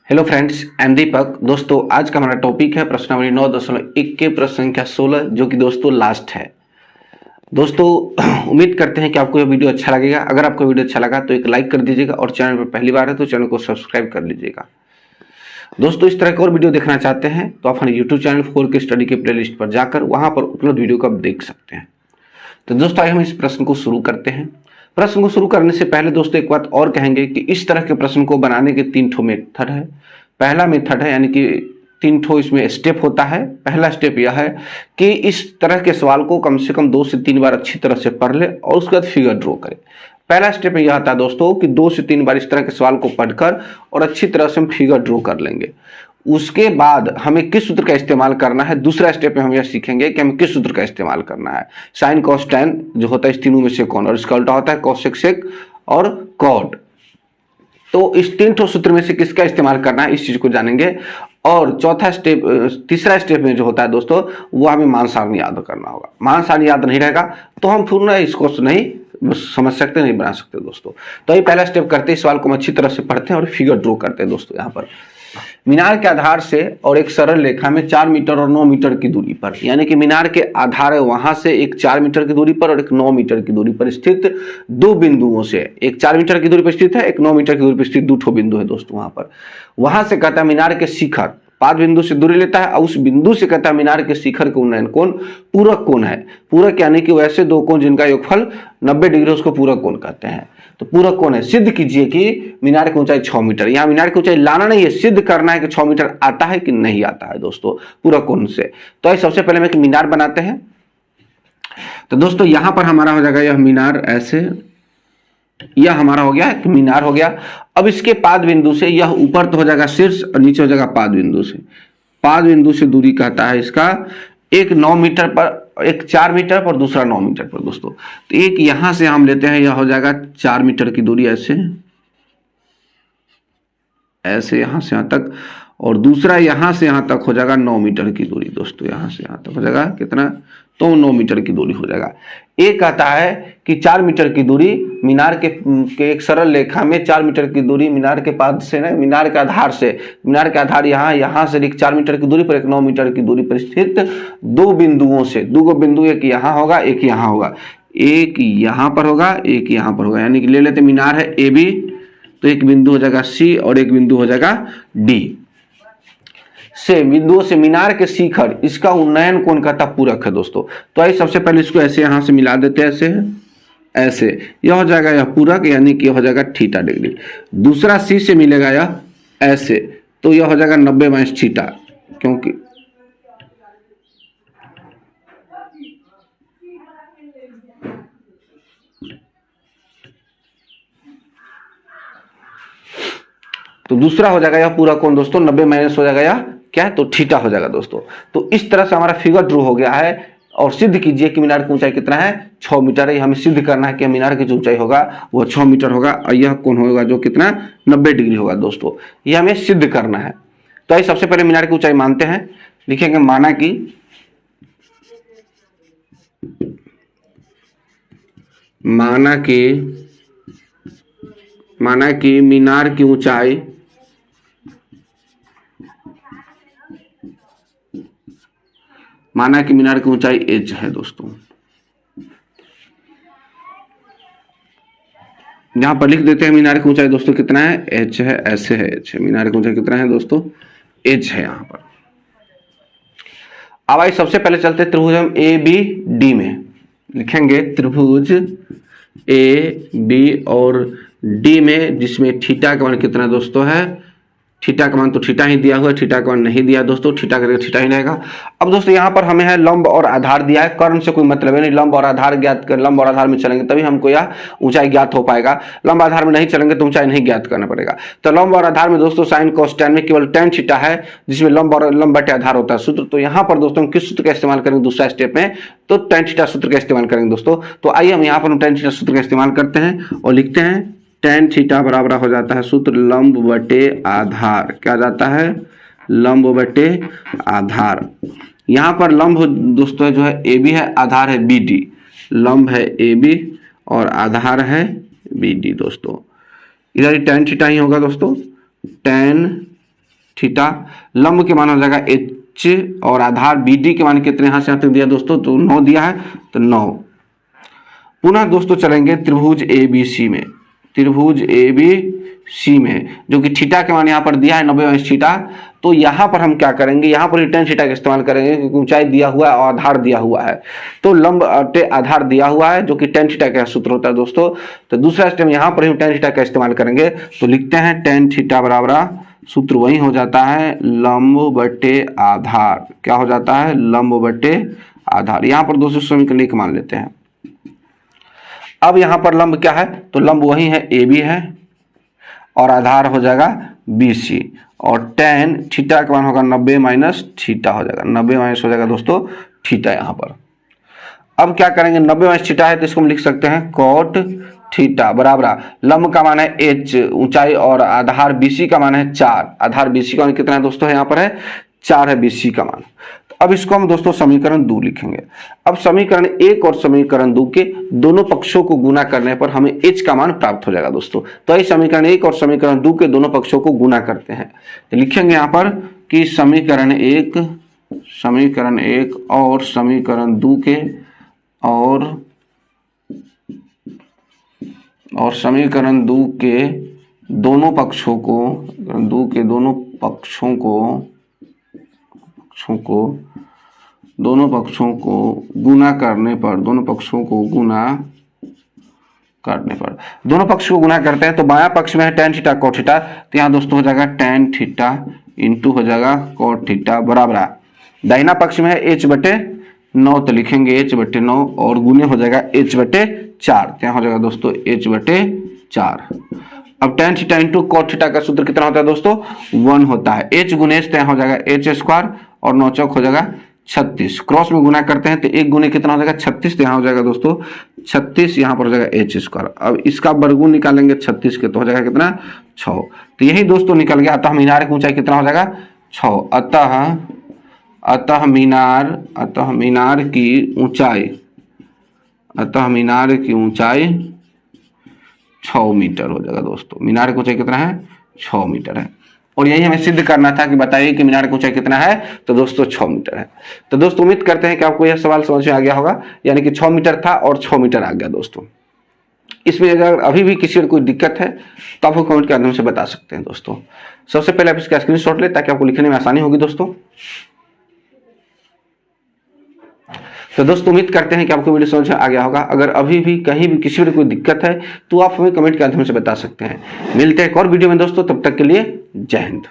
Hello friends, M दीपक। दोस्तों आज का हमारा टॉपिक है प्रश्नावली 9.1 के प्रश्न संख्या 16, जो कि दोस्तों लास्ट है। दोस्तों उम्मीद करते हैं कि आपको यह वीडियो अच्छा लगेगा। अगर आपको वीडियो अच्छा लगा तो एक लाइक कर दीजिएगा और चैनल पर पहली बार है तो चैनल को सब्सक्राइब कर लीजिएगा। दोस्तों इस तरह के और वीडियो देखना चाहते हैं तो आप हमारे यूट्यूब चैनल 4 के स्टडी के प्लेलिस्ट पर जाकर वहां पर उपलब्ध वीडियो को आप देख सकते हैं। तो दोस्तों आइए हम इस प्रश्न को शुरू करते हैं। प्रश्न को शुरू करने से पहले दोस्तों एक बात और कहेंगे कि इस तरह के प्रश्न को बनाने के 3 ठो मेथड है। पहला मेथड है, यानी कि 3 ठो इसमें स्टेप होता है। पहला स्टेप यह है कि इस तरह के सवाल को कम से कम 2 से 3 बार अच्छी तरह से पढ़ ले और उसके बाद फिगर ड्रॉ करें। पहला स्टेप यह आता है दोस्तों कि 2 से 3 बार इस तरह के सवाल को पढ़कर और अच्छी तरह से हम फिगर ड्रॉ कर लेंगे। उसके बाद हमें किस सूत्र का इस्तेमाल करना है, दूसरा स्टेप में हम यह सीखेंगे कि हमें किस सूत्र का इस्तेमाल करना है। साइन कॉस टैन जो होता है इस तीनों में से कौन, और इसका उल्टा होता है कॉस सेक सेक और कॉट। तो इस 3 ठो सूत्र में से किसका इस्तेमाल करना है इस चीज को जानेंगे। और चौथा स्टेप, तीसरा स्टेप में जो होता है दोस्तों वो हमें मान सारणी याद करना होगा। मान सारणी याद नहीं रहेगा तो हम पूर्ण इसको नहीं समझ सकते, नहीं बना सकते दोस्तों। तो ये पहला स्टेप करते हैं, इस सवाल को हम अच्छी तरह से पढ़ते हैं और फिगर ड्रॉ करते हैं। दोस्तों यहाँ पर मीनार के आधार से और एक सरल रेखा में 4 मीटर और 9 मीटर की दूरी पर, यानी कि मीनार के आधार है वहां से एक 4 मीटर की दूरी पर और एक 9 मीटर की दूरी पर स्थित 2 बिंदुओं से, एक 4 मीटर की दूरी पर स्थित है, एक 9 मीटर की दूरी पर स्थित 2 ठो बिंदु है दोस्तों। वहां से कहता है मीनार के शिखर 5 बिंदु से दूरी लेता है और उस बिंदु से कहता है मीनार के शिखर के उन्नयन कोण पूरक कोण है। पूरक यानी कि वैसे 2 कोण जिनका योगफल 90 डिग्री उसको पूरक कोण कहते हैं। तो पूरक कोण है। सिद्ध कीजिए कि मीनार की ऊंचाई 6 मीटर। यहाँ मीनार की ऊंचाई लाना नहीं है, सिद्ध करना है कि 6 मीटर आता है कि नहीं आता है दोस्तों पूरक कोण से। तो सबसे पहले हम एक मीनार बनाते हैं। तो दोस्तों यहां पर हमारा हो जाएगा यह मीनार, ऐसे यह हमारा हो गया कि मीनार हो गया। अब इसके पाद बिंदु से यह ऊपर तो हो जाएगा शीर्ष और नीचे हो जाएगा पाद बिंदु से। पाद बिंदु से दूरी कहता है इसका एक 9 मीटर पर, एक 4 मीटर पर, दूसरा 9 मीटर पर दोस्तों। तो एक यहां से हम लेते हैं, यह हो जाएगा 4 मीटर की दूरी, ऐसे ऐसे यहां से यहां तक, और दूसरा यहां से यहां तक हो जाएगा 9 मीटर की दूरी दोस्तों। यहां से यहां तक हो जाएगा कितना, तो 9 मीटर की दूरी हो जाएगा। एक कहता है कि 4 मीटर की दूरी मीनार के एक सरल रेखा में 4 मीटर की दूरी मीनार के पाद से ना, मीनार के आधार से, मीनार के आधार यहां से एक 4 मीटर की दूरी पर, एक 9 मीटर की दूरी पर स्थित 2 बिंदुओं से, 2 बिंदु, एक यहां होगा एक यहां होगा, एक यहां पर होगा एक यहां पर होगा, यानी कि ले लेते मीनार है ए बी, तो एक बिंदु हो जाएगा सी और एक बिंदु हो जाएगा डी। से बिंदुओं से मीनार के शिखर, इसका उन्नयन कोण कहता पूरक है दोस्तों। तो आइए सबसे पहले इसको ऐसे यहां से मिला देते हैं, ऐसे ऐसे, यह हो जाएगा यह पूरक, यानी कि यह हो जाएगा थीटा डिग्री। दूसरा सी से मिलेगा यह ऐसे, तो यह हो जाएगा 90 माइनस थीटा, क्योंकि तो दूसरा हो जाएगा यह पूरा कोण दोस्तों 90 माइनस हो जाएगा यह क्या है, तो थीटा हो जाएगा दोस्तों। तो इस तरह से हमारा फिगर ड्रॉ हो गया है। और सिद्ध कीजिए कि मीनार की ऊंचाई कितना है, 6 मीटर है। हमें सिद्ध करना है कि मीनार की जो ऊंचाई होगा वो 6 मीटर होगा और यह कोण होगा जो कितना 90 डिग्री होगा दोस्तों। यह हमें सिद्ध करना है। तो आइए सबसे पहले मीनार की ऊंचाई मानते हैं। लिखेंगे माना कि मीनार की ऊंचाई h है दोस्तों। यहां पर लिख देते हैं मीनार की ऊंचाई दोस्तों कितना है, h है, ऐसे है h है। मीनार की ऊंचाई कितना है दोस्तों, h है यहां पर। अब आइए सबसे पहले चलते त्रिभुज हम ए बी डी में। लिखेंगे त्रिभुज ए बी और डी में, जिसमें थीटा का मान कितना दोस्तों है, थीटा का मान तो थीटा ही दिया हुआ है, थीटा का मान नहीं दिया दोस्तों, थीटा का थीटा ही रहेगा। अब दोस्तों यहाँ पर हमें है लंब और आधार दिया है, कर्ण से कोई मतलब है नहीं। लंब और आधार ज्ञात कर, लंब और आधार में चलेंगे तभी हमको यह ऊंचाई ज्ञात हो पाएगा। लंब आधार में नहीं चलेंगे तो ऊंचाई नहीं ज्ञात करना पड़ेगा। तो लंब और आधार में दोस्तों साइन कॉस टैन में केवल टैन थीटा है, जिसमें लंब और लंब बटे आधार होता है सूत्र। तो यहाँ पर दोस्तों किस सूत्र का इस्तेमाल करेंगे दूसरा स्टेप में, तो टैन थीटा सूत्र का इस्तेमाल करेंगे दोस्तों। तो आइए हम यहाँ पर टैन थीटा सूत्र का इस्तेमाल करते हैं और लिखते हैं टैन थीटा बराबर हो जाता है सूत्र लंब बटे आधार। क्या जाता है, लंब बटे आधार। यहाँ पर लंब दोस्तों जो है ए बी है, आधार है बी डी। लंब है ए बी और आधार है बी डी दोस्तों। इधर टैन थीटा ही होगा दोस्तों, टैन थीटा। लंब के मान हो जाएगा एच और आधार बी डी के मान कितने यहाँ से यहाँ तक दिया दोस्तों, तो 9 दिया है, तो 9। पुनः दोस्तों चलेंगे त्रिभुज ए बी सी में, त्रिभुज ए बी सी में जो कि थीटा के मान यहाँ पर दिया है 90 अंश थीटा। तो यहाँ पर हम क्या करेंगे, यहाँ पर tan थीटा का इस्तेमाल करेंगे क्योंकि ऊंचाई दिया हुआ है और आधार दिया हुआ है। तो लंब आधार दिया हुआ है जो कि tan थीटा का सूत्र होता है दोस्तों। तो दूसरा स्टेप यहाँ पर हम tan थीटा का इस्तेमाल करेंगे, तो लिखते हैं tan थीटा बराबर सूत्र वही हो जाता है लंब बटे आधार। क्या हो जाता है, लंब बटे आधार। यहाँ पर दोस्तों समीकरण एक मान लेते हैं। अब यहाँ पर लंब क्या है, तो लंब वही है ए बी है और आधार हो जाएगा बी सी, और tan थीटा का मान होगा 90 माइनस थीटा हो जाएगा, 90 माइनस हो जाएगा दोस्तों थीटा यहाँ पर। अब क्या करेंगे, 90 माइनस थीटा है तो इसको हम लिख सकते हैं cot थीटा बराबर लंब का मान है h ऊंचाई और आधार BC का मान है 4। आधार BC का मान कितना है दोस्तों, यहाँ पर है 4 है BC का मान। अब इसको हम दोस्तों समीकरण 2 लिखेंगे। अब समीकरण 1 और समीकरण 2 के दोनों पक्षों को गुना करने पर हमें h का मान प्राप्त हो जाएगा दोस्तों। तो इस समीकरण 1 और समीकरण 2 के दोनों पक्षों को गुना करते हैं, तो लिखेंगे यहाँ पर कि समीकरण 1 और समीकरण 2 के और समीकरण 2 के दोनों पक्षों को गुना करने पर, दोनों पक्षों को गुना करते हैं। तो बायां पक्ष में है tan थीटा cot थीटा, तो यहाँ दोस्तों हो जाएगा tan थीटा इंटू हो जाएगा cot थीटा बराबर। दाहिना पक्ष में है h बटे 9, तो लिखेंगे h बटे 9 और गुने हो जाएगा h बटे 4, तो यहाँ हो जाएगा दोस्तों h बटे 4। अब tan theta into cot theta का सूत्र कितना होता है दोस्तों, 1 होता है। h गुने h तो यहाँ हो जाएगा h स्क्वायर और 9 चौक हो जाएगा 36। क्रॉस में गुना करते हैं तो 1 गुने कितना हो जाएगा 36, तो यहाँ हो जाएगा दोस्तों 36, यहाँ पर हो जाएगा h स्क्वायर। अब इसका वर्गमूल निकालेंगे 36 के, तो हो जाएगा कितना 6। तो यही दोस्तों निकल गया। अतः मीनार की ऊंचाई कितना हो जाएगा 6। अतः मीनार की ऊंचाई 6 मीटर हो जाएगा दोस्तों। मीनार की ऊंचाई कितना है, 6 मीटर है। और यही हमें सिद्ध करना था कि बताइए कि मीनार की ऊंचाई कितना है, तो दोस्तों 6 मीटर है। तो दोस्तों उम्मीद करते हैं कि आपको यह सवाल समझ में आ गया होगा, यानी कि 6 मीटर था और 6 मीटर आ गया दोस्तों। इसमें अगर अभी भी किसी को कोई दिक्कत है तो आप कमेंट के माध्यम से बता सकते हैं दोस्तों। सबसे पहले आप इसका स्क्रीनशॉट लें ताकि आपको लिखने में आसानी होगी दोस्तों। तो दोस्तों उम्मीद करते हैं कि आपको वीडियो समझ में आ गया होगा। अगर अभी भी कहीं भी किसी को कोई दिक्कत है तो आप हमें कमेंट के माध्यम से बता सकते हैं। मिलते हैं एक और वीडियो में दोस्तों, तब तक के लिए जय हिंद।